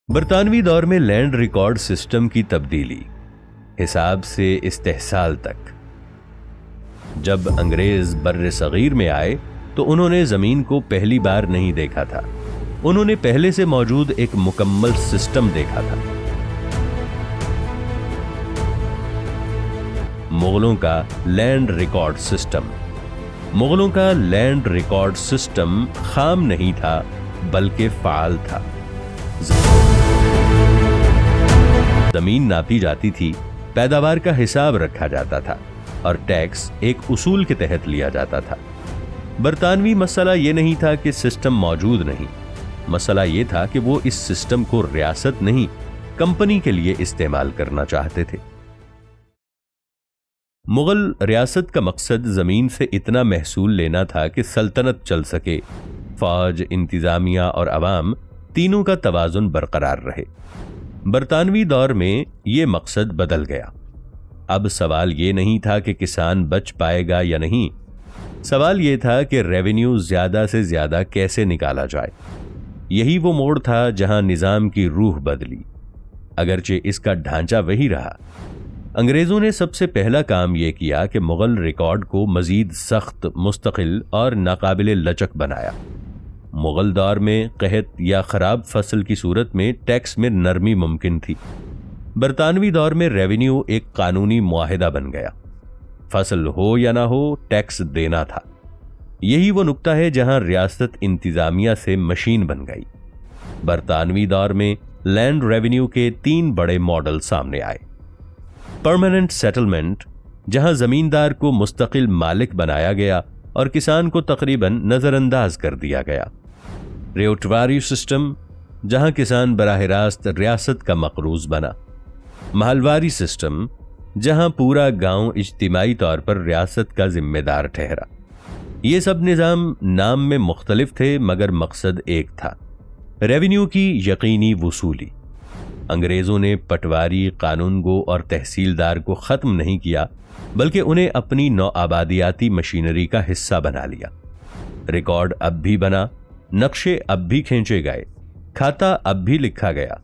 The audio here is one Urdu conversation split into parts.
برطانوی دور میں لینڈ ریکارڈ سسٹم کی تبدیلی، حساب سے استحصال تک۔ جب انگریز بر صغیر میں آئے تو انہوں نے زمین کو پہلی بار نہیں دیکھا تھا، انہوں نے پہلے سے موجود ایک مکمل سسٹم دیکھا تھا۔ مغلوں کا لینڈ ریکارڈ سسٹم۔ مغلوں کا لینڈ ریکارڈ سسٹم خام نہیں تھا بلکہ فعال تھا۔ زمین ناپی جاتی تھی، پیداوار کا حساب رکھا جاتا تھا اور ٹیکس ایک اصول کے تحت لیا جاتا تھا۔ برطانوی مسئلہ یہ نہیں تھا کہ سسٹم موجود نہیں، مسئلہ یہ تھا کہ وہ اس سسٹم کو ریاست نہیں، کمپنی کے لیے استعمال کرنا چاہتے تھے۔ مغل ریاست کا مقصد زمین سے اتنا محصول لینا تھا کہ سلطنت چل سکے، فوج، انتظامیہ اور عوام تینوں کا توازن برقرار رہے۔ برطانوی دور میں یہ مقصد بدل گیا۔ اب سوال یہ نہیں تھا کہ کسان بچ پائے گا یا نہیں، سوال یہ تھا کہ ریونیو زیادہ سے زیادہ کیسے نکالا جائے۔ یہی وہ موڑ تھا جہاں نظام کی روح بدلی، اگرچہ اس کا ڈھانچہ وہی رہا۔ انگریزوں نے سب سے پہلا کام یہ کیا کہ مغل ریکارڈ کو مزید سخت، مستقل اور ناقابل لچک بنایا۔ مغل دور میں قحط یا خراب فصل کی صورت میں ٹیکس میں نرمی ممکن تھی۔ برطانوی دور میں ریونیو ایک قانونی معاہدہ بن گیا، فصل ہو یا نہ ہو ٹیکس دینا تھا۔ یہی وہ نقطہ ہے جہاں ریاست انتظامیہ سے مشین بن گئی۔ برطانوی دور میں لینڈ ریونیو کے 3 بڑے ماڈل سامنے آئے۔ پرماننٹ سیٹلمنٹ، جہاں زمیندار کو مستقل مالک بنایا گیا اور کسان کو تقریباً نظر انداز کر دیا گیا۔ ریوٹواری سسٹم، جہاں کسان براہ راست ریاست کا مقروض بنا۔ محلواری سسٹم، جہاں پورا گاؤں اجتماعی طور پر ریاست کا ذمہ دار ٹھہرا۔ یہ سب نظام نام میں مختلف تھے مگر مقصد ایک تھا، ریونیو کی یقینی وصولی۔ انگریزوں نے پٹواری، قانون گو اور تحصیلدار کو ختم نہیں کیا بلکہ انہیں اپنی نوآبادیاتی مشینری کا حصہ بنا لیا۔ ریکارڈ اب بھی بنا، نقشے اب بھی کھینچے گئے، کھاتا اب بھی لکھا گیا۔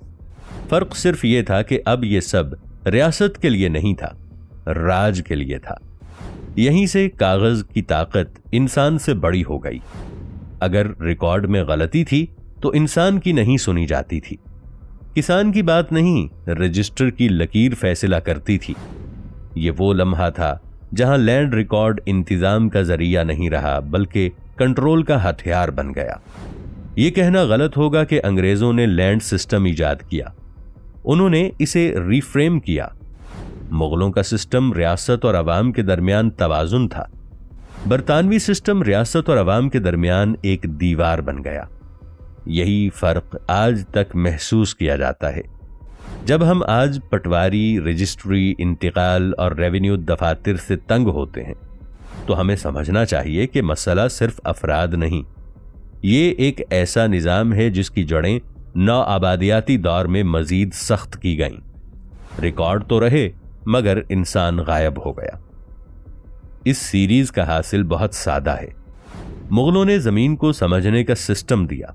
فرق صرف یہ تھا کہ اب یہ سب ریاست کے لیے نہیں تھا، راج کے لیے تھا۔ یہیں سے کاغذ کی طاقت انسان سے بڑی ہو گئی۔ اگر ریکارڈ میں غلطی تھی تو انسان کی نہیں سنی جاتی تھی، کسان کی بات نہیں، رجسٹر کی لکیر فیصلہ کرتی تھی۔ یہ وہ لمحہ تھا جہاں لینڈ ریکارڈ انتظام کا ذریعہ نہیں رہا بلکہ کنٹرول کا ہتھیار بن گیا۔ یہ کہنا غلط ہوگا کہ انگریزوں نے لینڈ سسٹم ایجاد کیا، انہوں نے اسے ریفریم کیا۔ مغلوں کا سسٹم ریاست اور عوام کے درمیان توازن تھا، برطانوی سسٹم ریاست اور عوام کے درمیان ایک دیوار بن گیا۔ یہی فرق آج تک محسوس کیا جاتا ہے۔ جب ہم آج پٹواری، رجسٹری، انتقال اور ریونیو دفاتر سے تنگ ہوتے ہیں تو ہمیں سمجھنا چاہیے کہ مسئلہ صرف افراد نہیں، یہ ایک ایسا نظام ہے جس کی جڑیں نوآبادیاتی دور میں مزید سخت کی گئیں۔ ریکارڈ تو رہے مگر انسان غائب ہو گیا۔ اس سیریز کا حاصل بہت سادہ ہے۔ مغلوں نے زمین کو سمجھنے کا سسٹم دیا،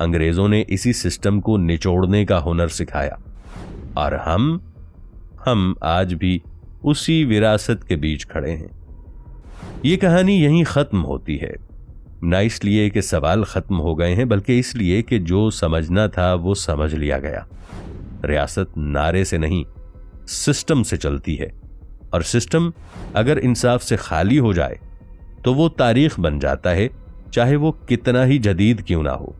انگریزوں نے اسی سسٹم کو نچوڑنے کا ہنر سکھایا، اور ہم آج بھی اسی وراثت کے بیچ کھڑے ہیں۔ یہ کہانی یہیں ختم ہوتی ہے، نہ اس لیے کہ سوال ختم ہو گئے ہیں بلکہ اس لیے کہ جو سمجھنا تھا وہ سمجھ لیا گیا۔ ریاست نعرے سے نہیں، سسٹم سے چلتی ہے، اور سسٹم اگر انصاف سے خالی ہو جائے تو وہ تاریخ بن جاتا ہے، چاہے وہ کتنا ہی جدید کیوں نہ ہو۔